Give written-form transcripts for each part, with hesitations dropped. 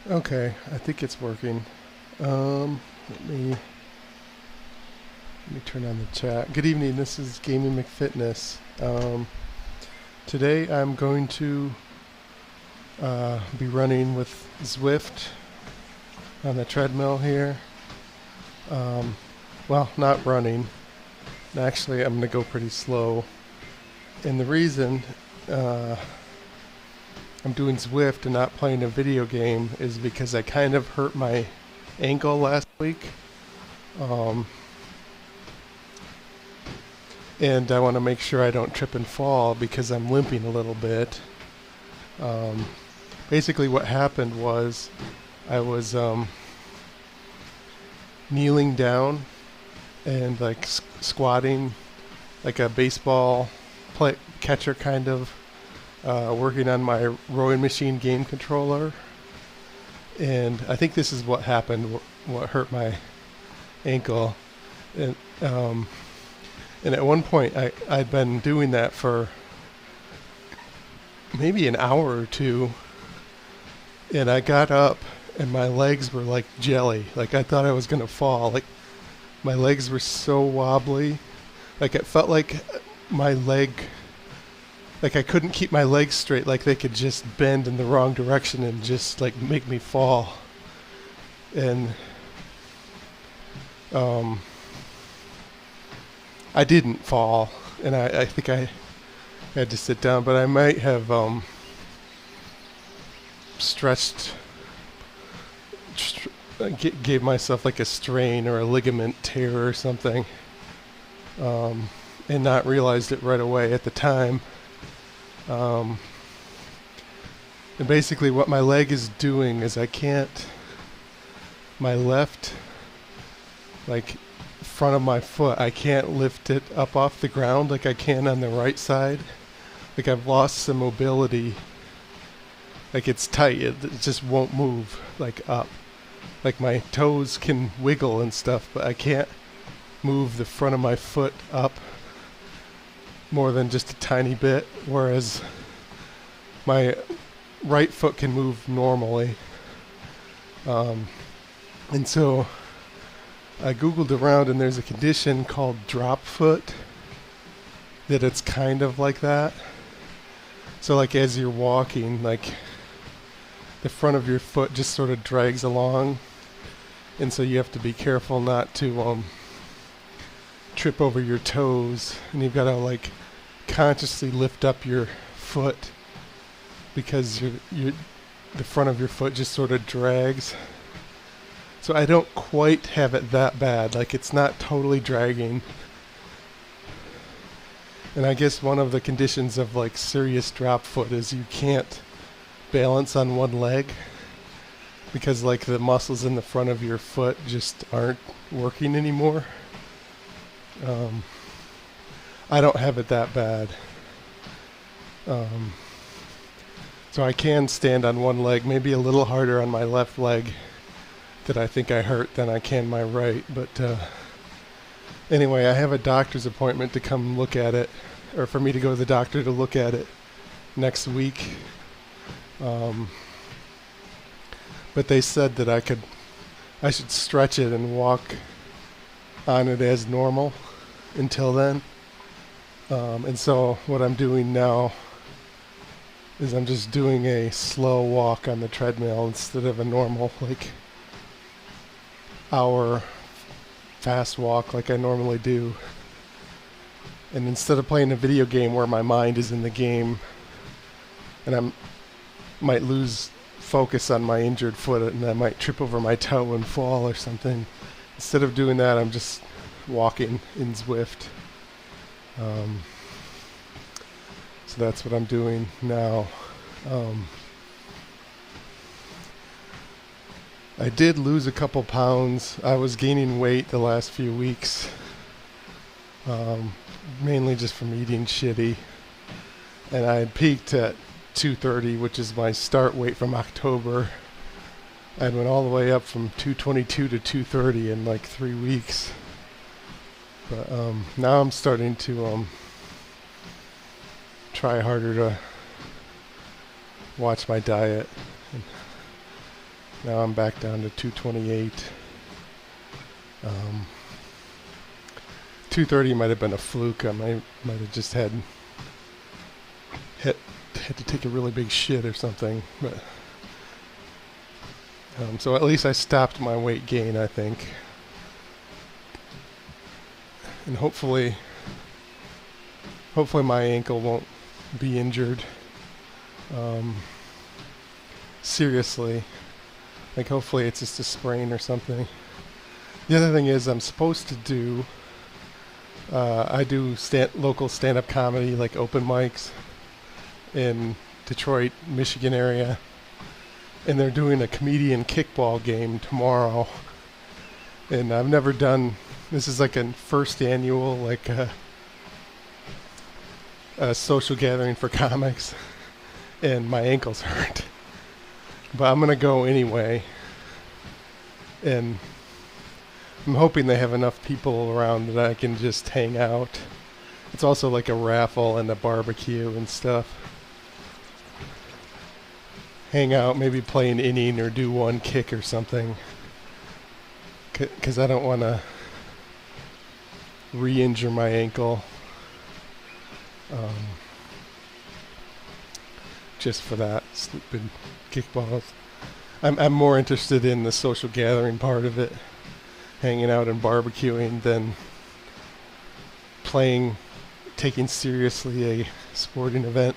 Okay, I think it's working. Let me turn on the chat. Good evening. This is Gaming McFitness. Today I'm going to be running with Zwift on the treadmill here. Well, not running. Actually, I'm going to go pretty slow. And the reason I'm doing Zwift and not playing a video game is because I kind of hurt my ankle last week. And I want to make sure I don't trip and fall because I'm limping a little bit. Basically what happened was I was kneeling down and like squatting like a baseball catcher kind of, working on my rowing machine game controller. And I think this is what happened, what hurt my ankle. And at one point, I'd been doing that for maybe an hour or two, and I got up, and my legs were like jelly. Like, I thought I was going to fall. Like, my legs were so wobbly. Like, it felt like my leg, like I couldn't keep my legs straight. Like, they could just bend in the wrong direction and just, like, make me fall. And, I didn't fall, and I think I had to sit down, but I might have gave myself like a strain or a ligament tear or something, and not realized it right away at the time. And basically what my leg is doing is my left, like, front of my foot, I can't lift it up off the ground like I can on the right side. Like, I've lost some mobility. Like, it's tight, it just won't move like up. Like, my toes can wiggle and stuff, but I can't move the front of my foot up more than just a tiny bit, whereas my right foot can move normally. And so I googled around, and there's a condition called drop foot that it's kind of like that. So like as you're walking, like the front of your foot just sort of drags along, and so you have to be careful not to trip over your toes, and you've got to like consciously lift up your foot because the front of your foot just sort of drags. So I don't quite have it that bad. Like, it's not totally dragging. And I guess one of the conditions of like serious drop foot is you can't balance on one leg because like the muscles in the front of your foot just aren't working anymore. I don't have it that bad. So I can stand on one leg, maybe a little harder on my left leg that I think I hurt than I can my right. But anyway, I have a doctor's appointment to come look at it, or for me to go to the doctor to look at it next week. But they said that I should stretch it and walk on it as normal until then. And so what I'm doing now is I'm just doing a slow walk on the treadmill instead of a normal like hour fast walk like I normally do. And instead of playing a video game where my mind is in the game and I might lose focus on my injured foot and I might trip over my toe and fall or something, instead of doing that, I'm just walking in Zwift. So that's what I'm doing now. I did lose a couple pounds. I was gaining weight the last few weeks, mainly just from eating shitty. And I had peaked at 230, which is my start weight from October. I went all the way up from 222 to 230 in like 3 weeks. But now I'm starting to try harder to watch my diet. Now I'm back down to 228. 230 might have been a fluke. I might have just had to take a really big shit or something. But so at least I stopped my weight gain, I think. And hopefully my ankle won't be injured seriously. Like, hopefully it's just a sprain or something. The other thing is I'm supposed to do, I do local stand-up comedy, like open mics in Detroit, Michigan area. And they're doing a comedian kickball game tomorrow. And I've never done, this is like a first annual, like a social gathering for comics. And my ankle's hurt. But I'm going to go anyway. And I'm hoping they have enough people around that I can just hang out. It's also like a raffle and a barbecue and stuff. Hang out, maybe play an inning or do one kick or something. Because I don't want to re-injure my ankle. Just for that stupid kickballs. I'm more interested in the social gathering part of it, hanging out and barbecuing, than taking seriously a sporting event.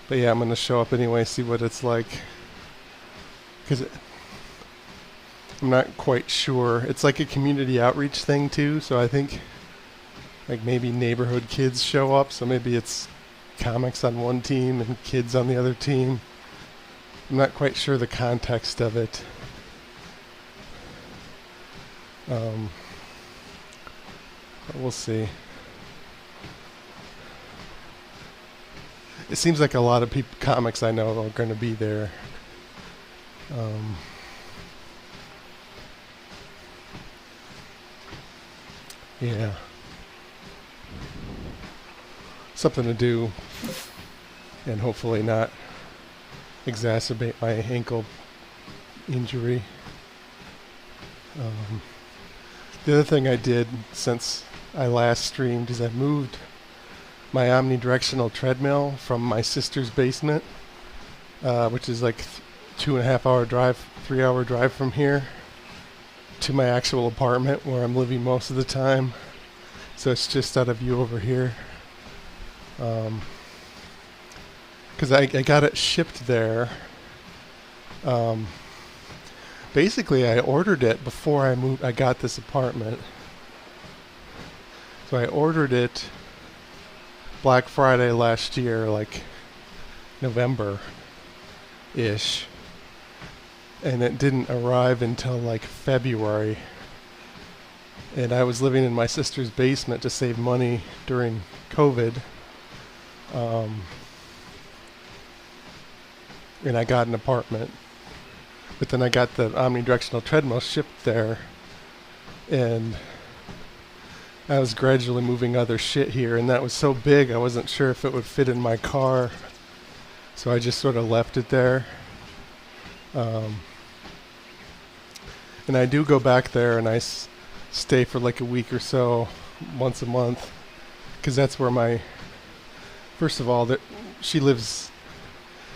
But yeah, I'm going to show up anyway, see what it's like. Because I'm not quite sure. It's like a community outreach thing too, so I think like maybe neighborhood kids show up, so maybe it's comics on one team and kids on the other team. I'm not quite sure the context of it. But we'll see. It seems like a lot of comics I know are going to be there. Yeah. Something to do, and hopefully not exacerbate my ankle injury. The other thing I did since I last streamed is I moved my omnidirectional treadmill from my sister's basement, which is like 2.5 hour drive, 3 hour drive from here, to my actual apartment where I'm living most of the time. So it's just out of view over here. Because I got it shipped there. Basically, I ordered it before I got this apartment. So I ordered it Black Friday last year, like November-ish. And it didn't arrive until like February. And I was living in my sister's basement to save money during COVID. And I got an apartment. But then I got the omnidirectional treadmill shipped there. And I was gradually moving other shit here. And that was so big, I wasn't sure if it would fit in my car. So I just sort of left it there. And I do go back there and I stay for like a week or so, once a month. Because that's where first of all, she lives,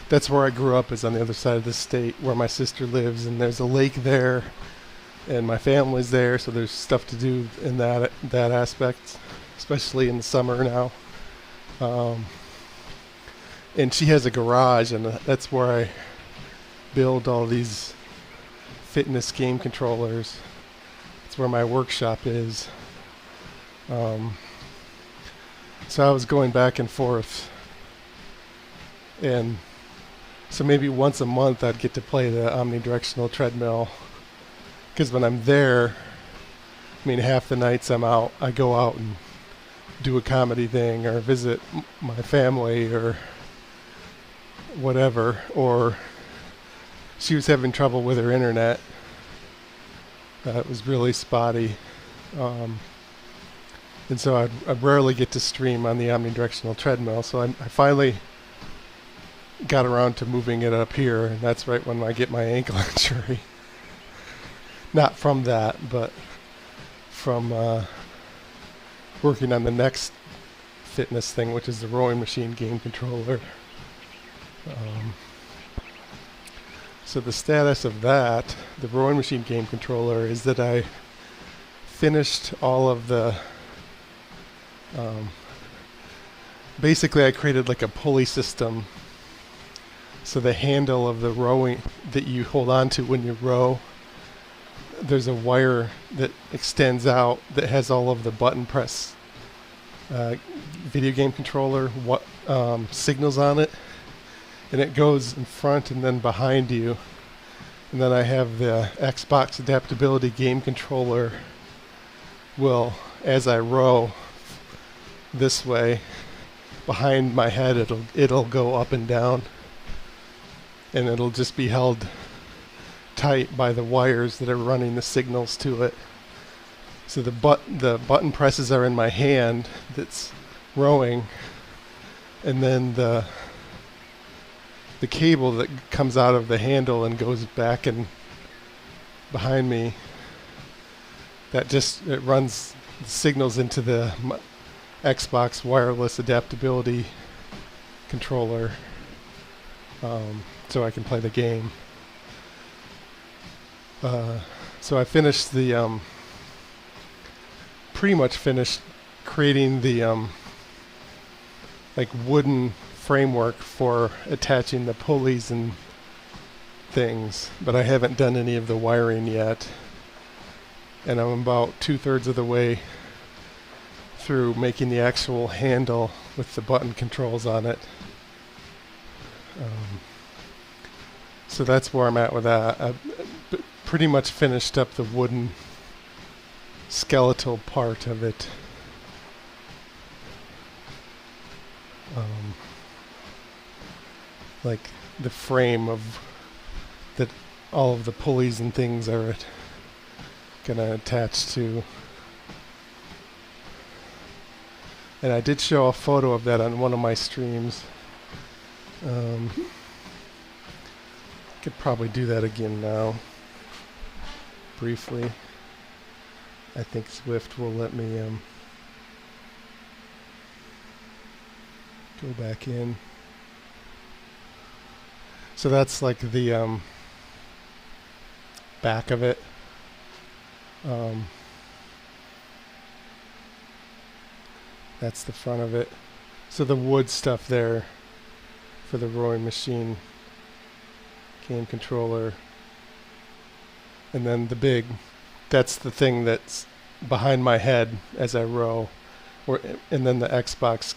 that's where I grew up, is on the other side of the state where my sister lives, and there's a lake there, and my family's there, so there's stuff to do in that aspect, especially in the summer now. And she has a garage, and that's where I build all these fitness game controllers. It's where my workshop is. So I was going back and forth, and so maybe once a month I'd get to play the omnidirectional treadmill, because when I'm there, I mean, half the nights I go out and do a comedy thing or visit my family or whatever. Or she was having trouble with her internet. It was really spotty. And so I rarely get to stream on the omnidirectional treadmill. So I finally got around to moving it up here, and that's right when I get my ankle injury. Not from that, but from working on the next fitness thing, which is the rowing machine game controller. So the status of that, the rowing machine game controller, is that I finished all of the basically I created like a pulley system, so the handle of the rowing that you hold on to when you row, there's a wire that extends out that has all of the button press video game controller signals on it, and it goes in front and then behind you. And then I have the Xbox adaptability game controller will, as I row this way, behind my head it'll go up and down, and it'll just be held tight by the wires that are running the signals to it. So the button presses are in my hand that's rowing, and then the cable that comes out of the handle and goes back and behind me, that just it runs signals into the Xbox wireless adaptability controller, so I can play the game. So I finished the pretty much finished creating the like wooden framework for attaching the pulleys and things, but I haven't done any of the wiring yet, and I'm about 2/3 of the way through making the actual handle with the button controls on it. So that's where I'm at with that. I've pretty much finished up the wooden skeletal part of it. Like the frame of that all of the pulleys and things are gonna attach to. And I did show a photo of that on one of my streams. Could probably do that again now, briefly. I think Zwift will let me go back in. So that's like the back of it. That's the front of it. So the wood stuff there for the rowing machine game controller. And then the big, that's the thing that's behind my head as I row. And then the Xbox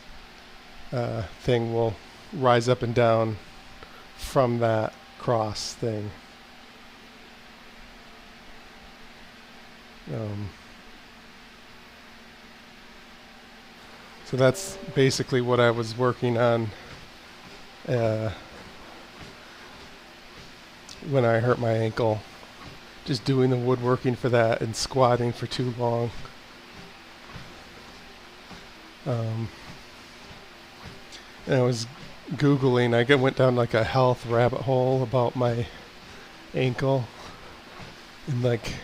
thing will rise up and down from that cross thing. So that's basically what I was working on when I hurt my ankle. Just doing the woodworking for that and squatting for too long. And I was Googling, I went down like a health rabbit hole about my ankle. And like,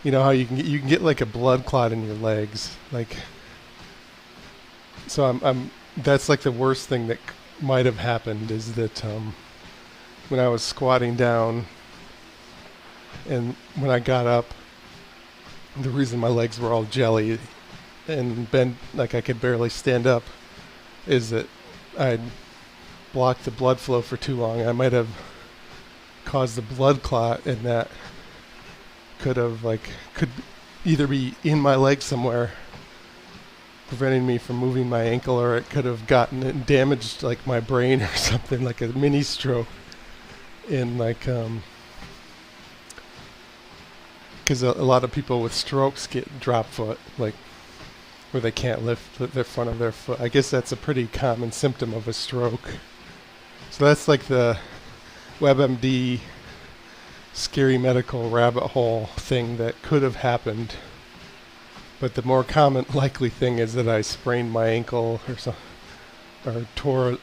you know how you can get like a blood clot in your legs. Like, so I'm that's like the worst thing that might have happened, is that when I was squatting down and when I got up, the reason my legs were all jelly and bent like I could barely stand up is that I'd blocked the blood flow for too long. I might have caused a blood clot, and that could either be in my leg somewhere preventing me from moving my ankle, or it could have gotten it and damaged like my brain or something, like a mini stroke. In like because a lot of people with strokes get drop foot, like where they can't lift the front of their foot. I guess that's a pretty common symptom of a stroke. So that's like the WebMD scary medical rabbit hole thing that could have happened. But the more common likely thing is that I sprained my ankle or tore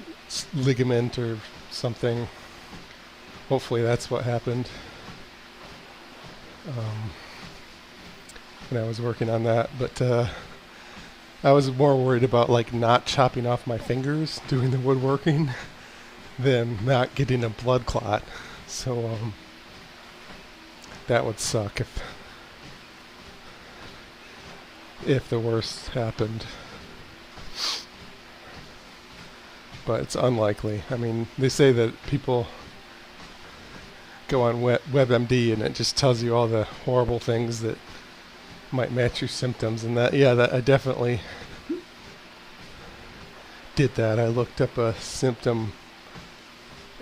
ligament or something. Hopefully that's what happened. When I was working on that, but I was more worried about like not chopping off my fingers doing the woodworking than not getting a blood clot. So that would suck if the worst happened. But it's unlikely. I mean, they say that people go on WebMD and it just tells you all the horrible things that might match your symptoms, and that I definitely did that. I looked up a symptom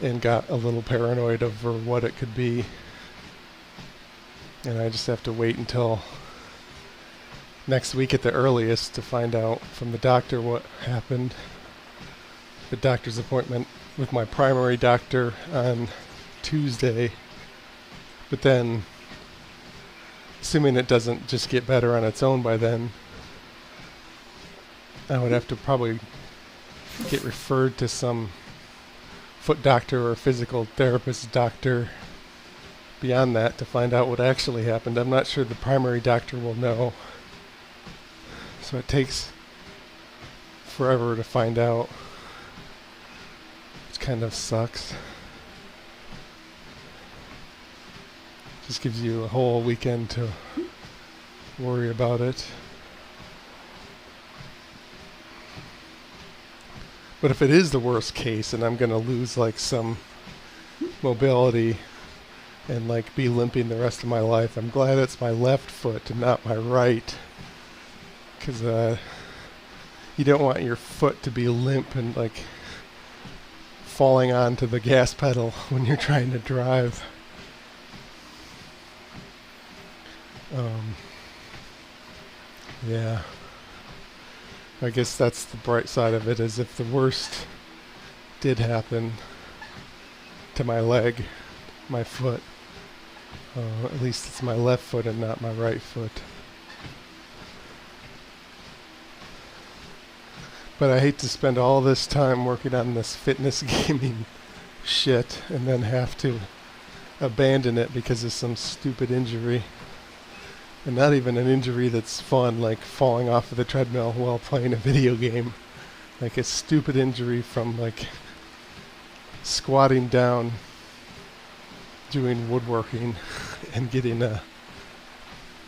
and got a little paranoid over what it could be, and I just have to wait until next week at the earliest to find out from the doctor what happened. The doctor's appointment with my primary doctor on Tuesday, but then assuming it doesn't just get better on its own by then, I would have to probably get referred to some foot doctor or physical therapist doctor beyond that to find out what actually happened. I'm not sure the primary doctor will know, so it takes forever to find out, which kind of sucks. Just gives you a whole weekend to worry about it. But if it is the worst case and I'm going to lose like some mobility and like be limping the rest of my life, I'm glad it's my left foot and not my right. Because you don't want your foot to be limp and like falling onto the gas pedal when you're trying to drive. Yeah, I guess that's the bright side of it, is if the worst did happen to my leg, my foot, at least it's my left foot and not my right foot. But I hate to spend all this time working on this fitness gaming shit and then have to abandon it because of some stupid injury. And not even an injury that's fun, like falling off of the treadmill while playing a video game. Like a stupid injury from like squatting down doing woodworking and getting a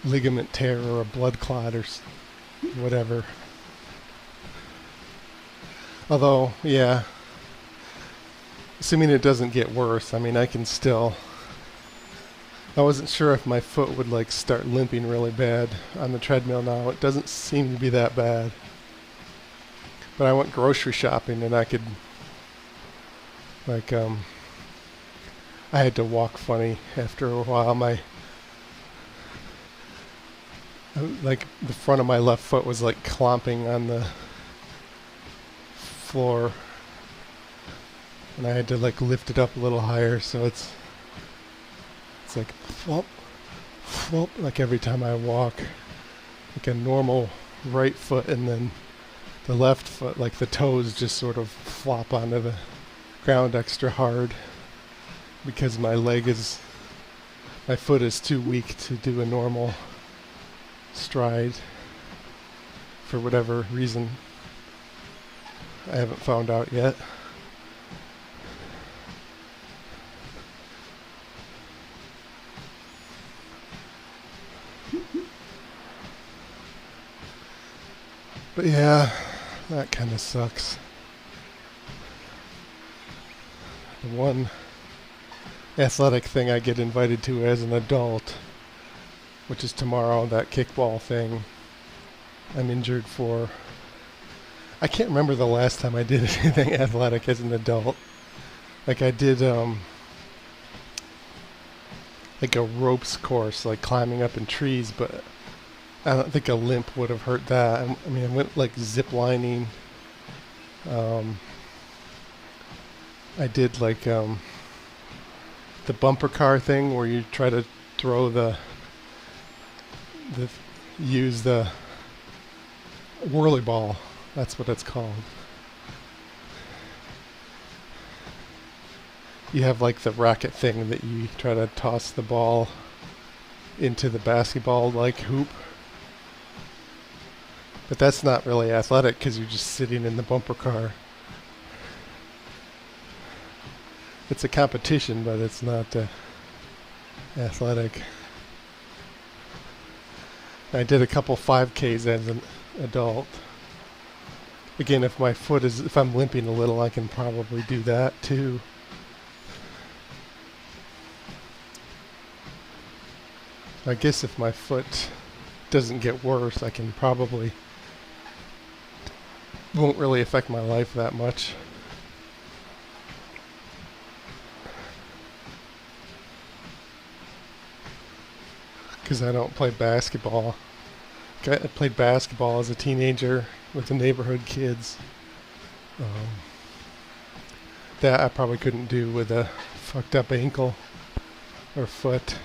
ligament tear or a blood clot or whatever. Although, yeah, assuming it doesn't get worse, I mean, I wasn't sure if my foot would like start limping really bad on the treadmill now. It doesn't seem to be that bad. But I went grocery shopping and I could like I had to walk funny after a while. Like the front of my left foot was like clomping on the floor. And I had to like lift it up a little higher, so it's like flop, flop, like every time I walk, like a normal right foot, and then the left foot, like the toes just sort of flop onto the ground extra hard because my foot is too weak to do a normal stride for whatever reason. I haven't found out yet. But yeah, that kind of sucks. The one athletic thing I get invited to as an adult, which is tomorrow, that kickball thing I'm injured for. I can't remember the last time I did anything athletic as an adult. Like I did like a ropes course, like climbing up in trees, but I don't think a limp would have hurt that. I mean, I went like zip lining. I did like the bumper car thing where you try to throw use the whirly ball. That's what it's called. you have like the racket thing that you try to toss the ball into the basketball like hoop. But that's not really athletic because you're just sitting in the bumper car. It's a competition, but it's not athletic. I did a couple 5Ks as an adult. Again, if if I'm limping a little, I can probably do that too. I guess if my foot doesn't get worse, I can probably won't really affect my life that much. Because I don't play basketball. I played basketball as a teenager with the neighborhood kids. That I probably couldn't do with a fucked up ankle or foot.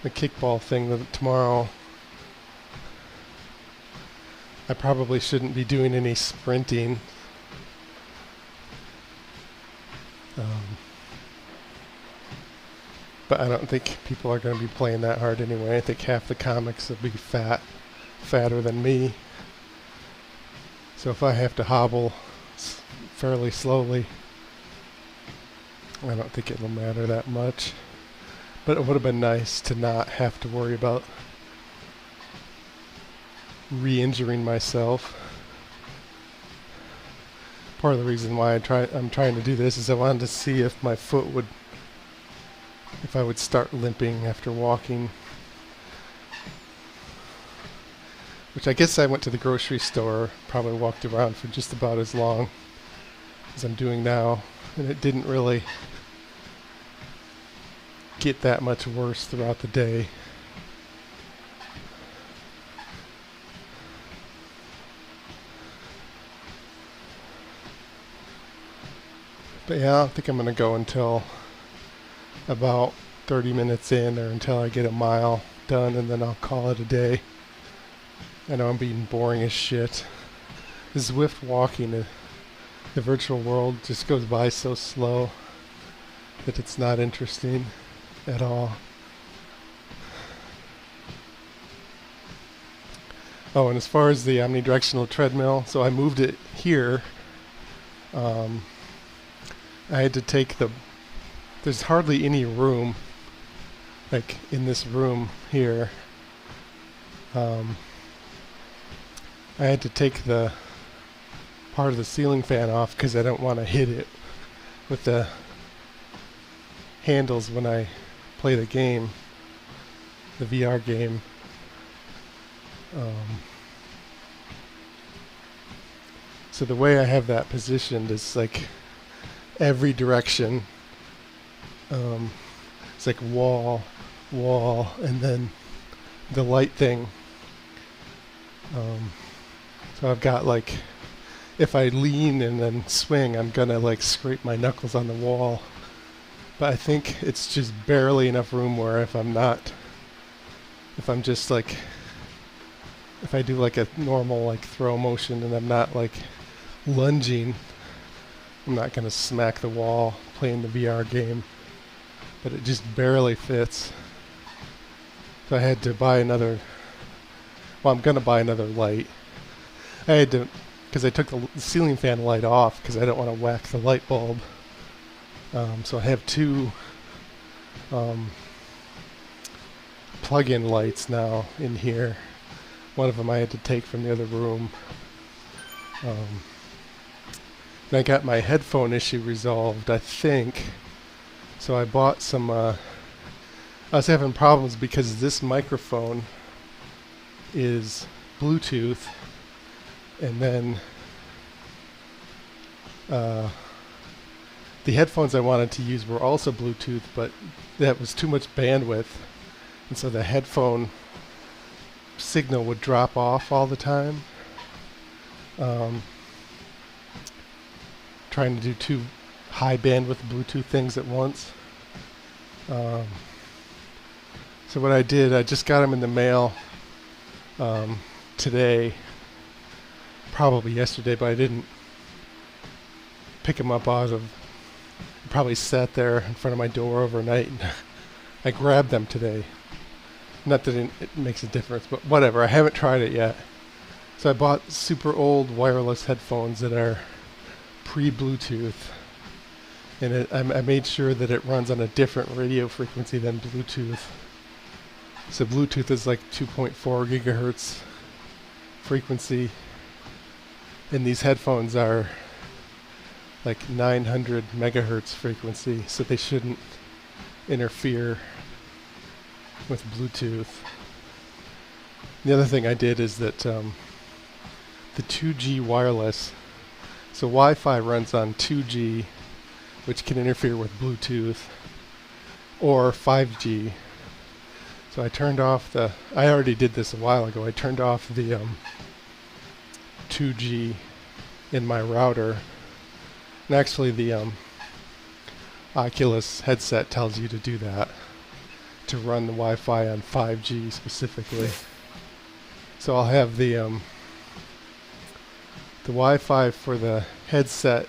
The kickball thing tomorrow, I probably shouldn't be doing any sprinting. But I don't think people are going to be playing that hard anyway. I think half the comics will be fatter than me. So if I have to hobble fairly slowly, I don't think it'll matter that much. But it would have been nice to not have to worry about re-injuring myself. Part of the reason why I'm trying to do this is I wanted to see if my foot would, if I would start limping after walking. Which I guess I went to the grocery store, probably walked around for just about as long as I'm doing now, and it didn't really get that much worse throughout the day. But yeah, I don't think I'm going to go until about 30 minutes in, or until I get a mile done, and then I'll call it a day. I know I'm being boring as shit. The Zwift walking, the virtual world just goes by so slow that it's not interesting at all. Oh, and as far as the omnidirectional treadmill, so I moved it here. I had to take there's hardly any room, like in this room here. I had to take the part of the ceiling fan off because I don't want to hit it with the handles when I play the game, the VR game. So the way I have that positioned is like every direction. It's like wall, and then the light thing. So I've got like, if I lean and then swing, I'm gonna like scrape my knuckles on the wall. But I think it's just barely enough room where if I'm just like, if I do like a normal like throw motion and I'm not like lunging, I'm not gonna smack the wall playing the VR game. But it just barely fits. So I had to buy I'm gonna buy another light. I had to, because I took the ceiling fan light off because I don't want to whack the light bulb. So I have two plug-in lights now in here. One of them I had to take from the other room. And I got my headphone issue resolved, I think. So I bought some, I was having problems because this microphone is Bluetooth, and then the headphones I wanted to use were also Bluetooth, but that was too much bandwidth, and so the headphone signal would drop off all the time. Trying to do two high bandwidth Bluetooth things at once. So what I did, I just got them in the mail today. probably yesterday, but I didn't pick them up out of, probably sat there in front of my door overnight, and I grabbed them today. Not that it makes a difference, but whatever. I haven't tried it yet. So I bought super old wireless headphones that are pre-Bluetooth, and I made sure that it runs on a different radio frequency than Bluetooth. So Bluetooth is like 2.4 gigahertz frequency, and these headphones are like 900 megahertz frequency, so they shouldn't interfere with Bluetooth. The other thing I did is that the 2G wireless, so Wi-Fi runs on 2G, which can interfere with Bluetooth, or 5G. So I turned off I already did this a while ago, I turned off the 2G in my router. And actually the Oculus headset tells you to do that, to run the Wi-Fi on 5G specifically. So I'll have the Wi-Fi for the headset,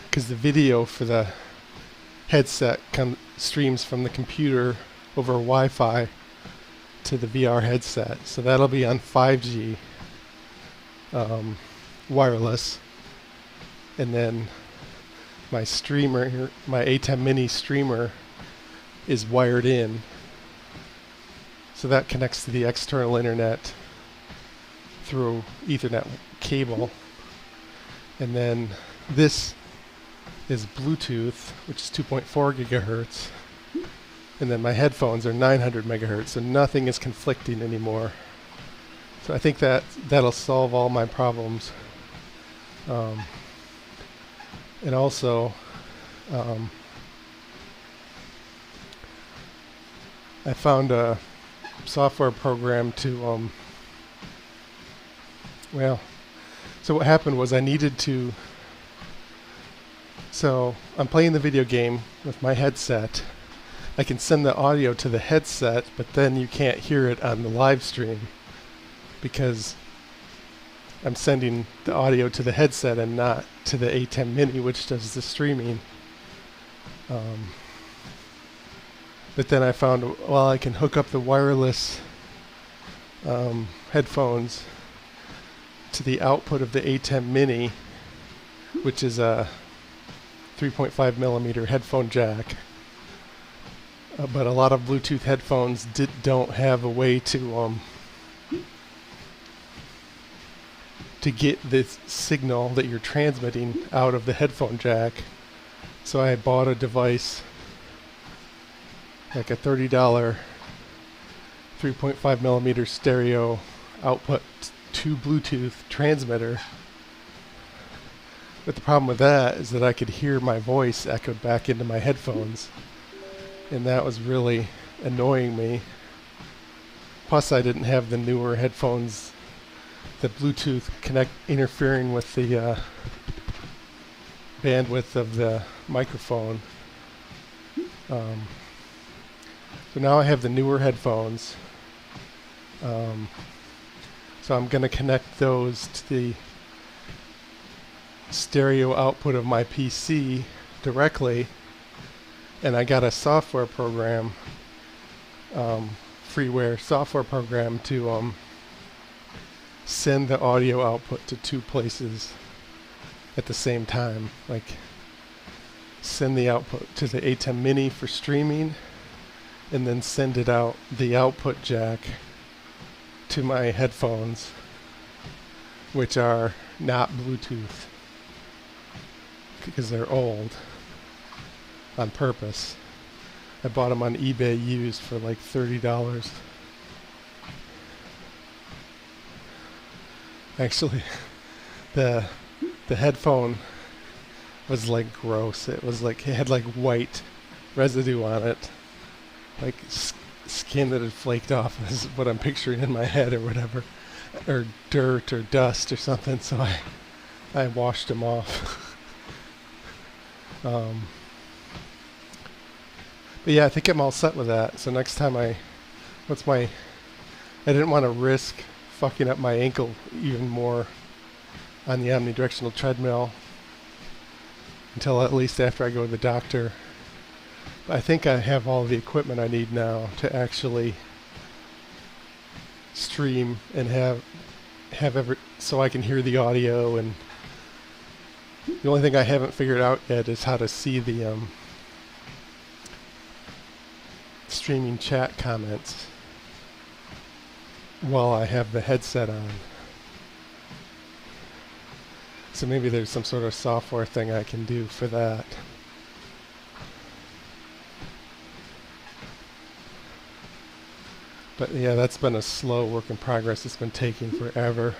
because the video for the headset streams from the computer over Wi-Fi to the VR headset. So that'll be on 5G wireless, and then my streamer here, my A10 mini streamer, is wired in, so that connects to the external internet through Ethernet cable. And then this is Bluetooth, which is 2.4 gigahertz, and then my headphones are 900 megahertz, so nothing is conflicting anymore. So I think that'll solve all my problems. And also, I found a software program to, so what happened was I needed to, so I'm playing the video game with my headset. I can send the audio to the headset, but then you can't hear it on the live stream because I'm sending the audio to the headset and not to the A10 mini, which does the streaming. But then I found, well, I can hook up the wireless headphones to the output of the A10 mini, which is a 3.5 millimeter headphone jack. But a lot of Bluetooth headphones don't have a way to get this signal that you're transmitting out of the headphone jack. So I bought a device, like a $30 3.5 millimeter stereo output to Bluetooth transmitter. But the problem with that is that I could hear my voice echoed back into my headphones, and that was really annoying me. Plus I didn't have the newer headphones, the Bluetooth interfering with the bandwidth of the microphone. So now I have the newer headphones. So I'm going to connect those to the stereo output of my PC directly, and I got a software program, freeware software program, to send the audio output to two places at the same time. Like send the output to the A10 mini for streaming, and then send it out the output jack to my headphones, which are not Bluetooth because they're old, on purpose. I bought them on eBay used for like $30. Actually, the headphone was like gross. It was like, it had like white residue on it, like skin that had flaked off is what I'm picturing in my head or whatever, or dirt or dust or something. So I washed them off. But yeah, I think I'm all set with that. So next time I didn't want to risk fucking up my ankle even more on the omnidirectional treadmill until at least after I go to the doctor. But I think I have all the equipment I need now to actually stream and have so I can hear the audio. And the only thing I haven't figured out yet is how to see the streaming chat comments while I have the headset on. So maybe there's some sort of software thing I can do for that. But yeah, that's been a slow work in progress. It's been taking forever.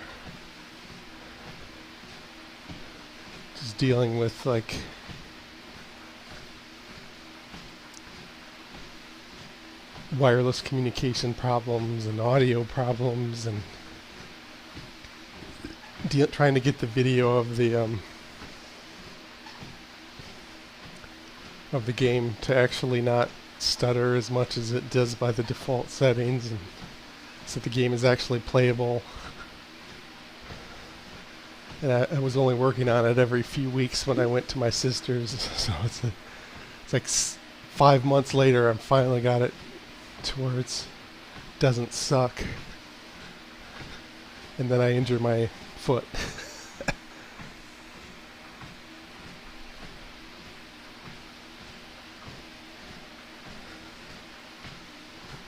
Just dealing with like wireless communication problems and audio problems, and trying to get the video of the game to actually not stutter as much as it does by the default settings, and so the game is actually playable. And I was only working on it every few weeks when I went to my sister's, so it's like 5 months later I finally got it to where it doesn't suck. And then I injured my foot.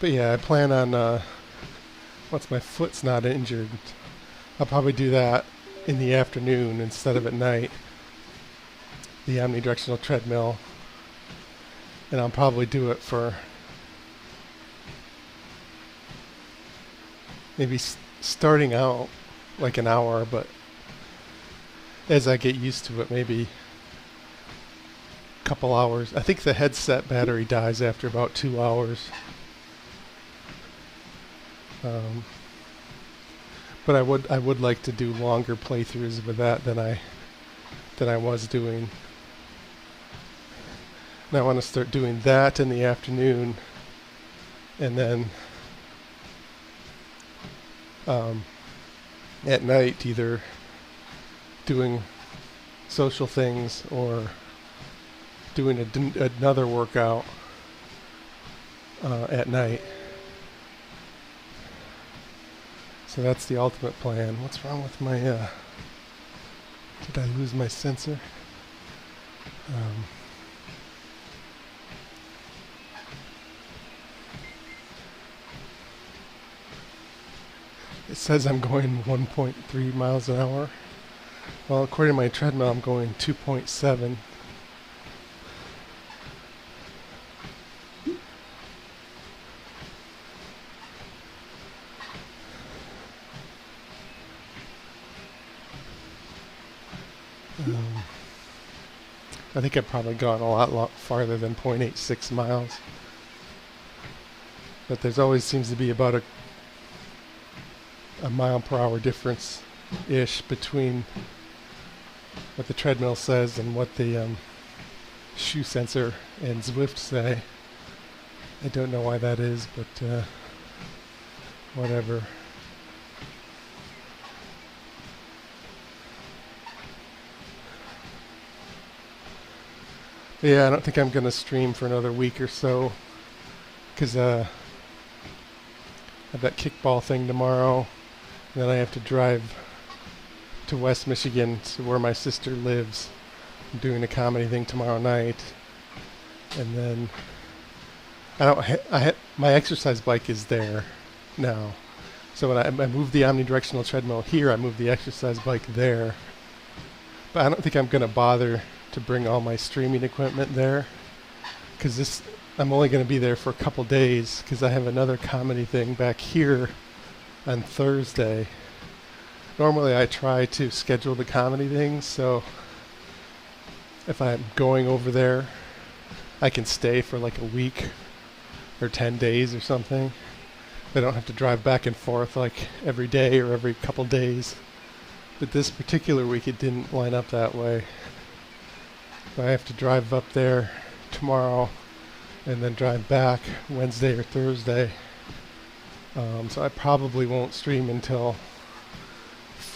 But yeah, I plan on, once my foot's not injured, I'll probably do that in the afternoon instead of at night, the omnidirectional treadmill. And I'll probably do it for maybe starting out like an hour, but as I get used to it, maybe a couple hours. I think the headset battery dies after about 2 hours. But I would like to do longer playthroughs with that than I was doing. And I want to start doing that in the afternoon, and then at night either doing social things or doing another workout at night. So that's the ultimate plan. What's wrong with my, did I lose my sensor? It says I'm going 1.3 miles an hour. Well, according to my treadmill, I'm going 2.7. I think I've probably gone a lot farther than 0.86 miles. But there's always seems to be about a mile per hour difference-ish between what the treadmill says and what the shoe sensor and Zwift say. I don't know why that is, but whatever. Yeah, I don't think I'm going to stream for another week or so, because I have that kickball thing tomorrow, and then I have to drive to West Michigan to where my sister lives. I'm doing a comedy thing tomorrow night, and then my exercise bike is there now. So when I move the omnidirectional treadmill here, I move the exercise bike there. But I don't think I'm going to bother to bring all my streaming equipment there, because I'm only going to be there for a couple days, because I have another comedy thing back here on Thursday. Normally I try to schedule the comedy things, so if I'm going over there, I can stay for like a week or 10 days or something. I don't have to drive back and forth like every day or every couple days. But this particular week it didn't line up that way. I have to drive up there tomorrow and then drive back Wednesday or Thursday. So I probably won't stream until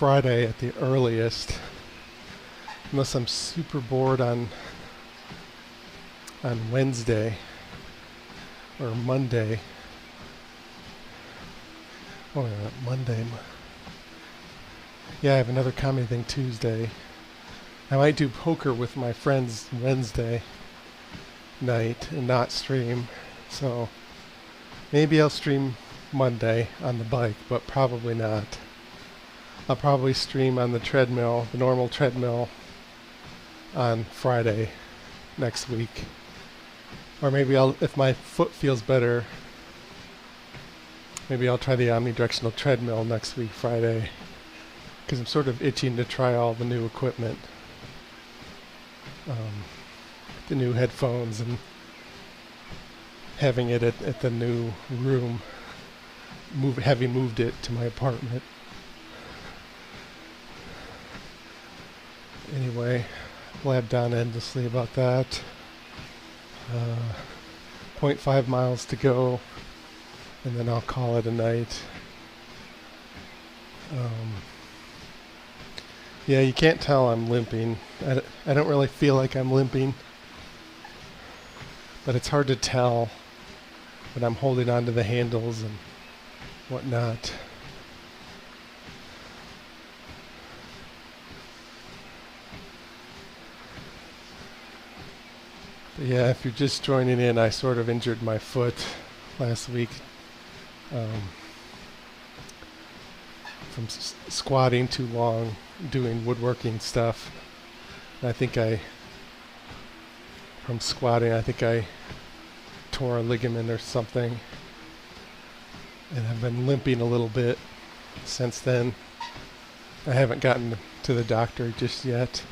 Friday at the earliest, unless I'm super bored on Wednesday or Monday. Oh, yeah, Monday. Yeah, I have another comedy thing Tuesday. I might do poker with my friends Wednesday night and not stream. So maybe I'll stream Monday on the bike, but probably not. I'll probably stream on the treadmill, the normal treadmill, on Friday next week. Or maybe if my foot feels better, maybe I'll try the omnidirectional treadmill next week, Friday, because I'm sort of itching to try all the new equipment. The new headphones and having it at the new room, having moved it to my apartment. Anyway, blabbed on endlessly about that. 0.5 miles to go, and then I'll call it a night. Yeah, you can't tell I'm limping. I don't really feel like I'm limping, but it's hard to tell when I'm holding onto the handles and whatnot. But yeah, if you're just joining in, I sort of injured my foot last week from squatting too long, doing woodworking stuff. And from squatting, I think I tore a ligament or something. And I've been limping a little bit since then. I haven't gotten to the doctor just yet.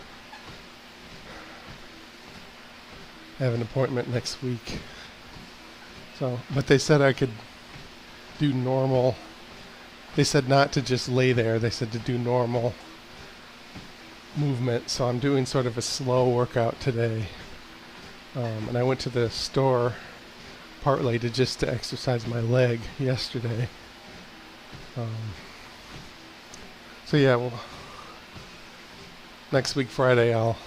I have an appointment next week. But they said I could do normal. They said not to just lay there. They said to do normal movement. So I'm doing sort of a slow workout today. And I went to the store partly to exercise my leg yesterday. So yeah, well, next week Friday I'll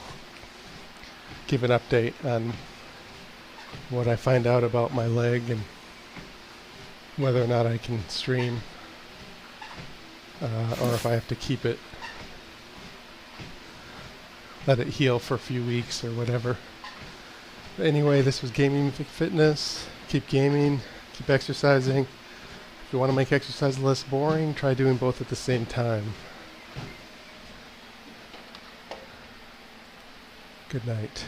give an update on what I find out about my leg and whether or not I can stream, or if I have to keep it, let it heal for a few weeks or whatever. But anyway, this was Gaming Fitness. Keep gaming, keep exercising. If you want to make exercise less boring, try doing both at the same time. Good night.